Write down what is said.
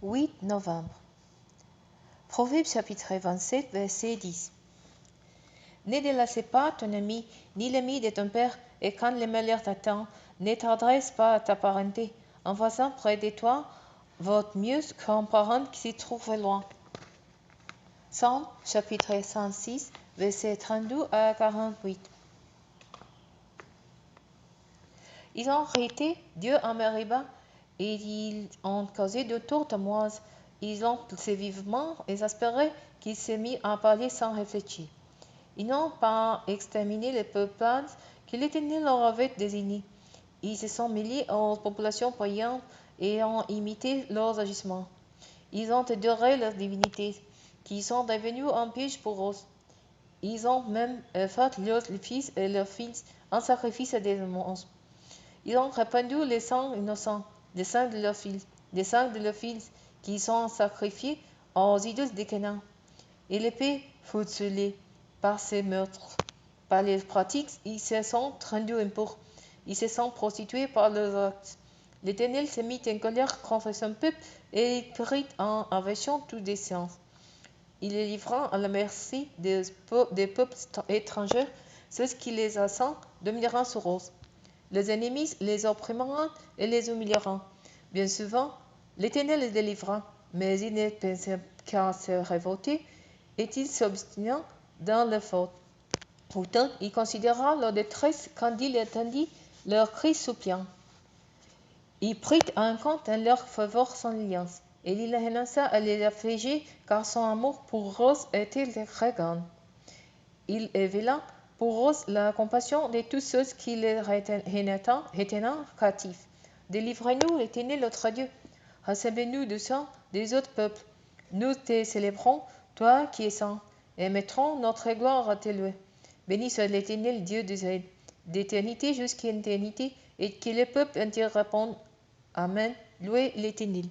8 novembre. Proverbe chapitre 27, verset 10. Ne délaissez pas ton ami, ni l'ami de ton père, et quand le malheur t'attend, ne t'adresse pas à ta parenté, en faisant près de toi votre mieux qu'un parent qui se trouve loin. Psaume chapitre 106, verset 32 à 48. Ils ont arrêté Dieu à Meriba et ils ont causé de tours de moise. Ils ont poussé vivement exaspéré qu'il s'est mis à parler sans réfléchir. Ils n'ont pas exterminé les peuples que l'Éternel leur avait désignés. Ils se sont mêlés aux populations païennes et ont imité leurs agissements. Ils ont adoré leurs divinités, qui sont devenues un piège pour eux. Ils ont même fait leurs fils et leurs filles en sacrifice des monstres. Ils ont répandu les sangs innocents, les sangs de leurs fils, les sangs de leurs fils, qui sont sacrifiés aux idoles de Canaan. Et l'épée fut scellée par ces meurtres. Par les pratiques, ils se sont rendus impurs. Ils se sont prostitués par leurs actes. L'Éternel se mit en colère contre son peuple et il prit en aversion toute décence. Il les livra à la merci des peuples étrangers. Ceux qui les assaillent domineront sur eux. Les ennemis les opprimeront et les humilieront. Bien souvent, l'Éternel les délivra, mais ils ne pensaient qu'à se révolter et ils s'obstinaient dans leur faute. Pourtant, il considéra leur détresse quand il entendit leurs cris suppliants. Il prit en compte en leur faveur son alliance, et il renonça à les affliger, car son amour pour eux était très grand. Il éveilla pour eux la compassion de tous ceux qui les retenaient captifs. Délivrez-nous, Éternel notre Dieu. Recevez-nous du sang des autres peuples. Nous te célébrons, toi qui es saint, et mettrons notre gloire à tes louer. Béni soit l'Éternel, Dieu d'éternité jusqu'à éternité, et que les peuples entiers répondent Amen. Louez l'Éternel.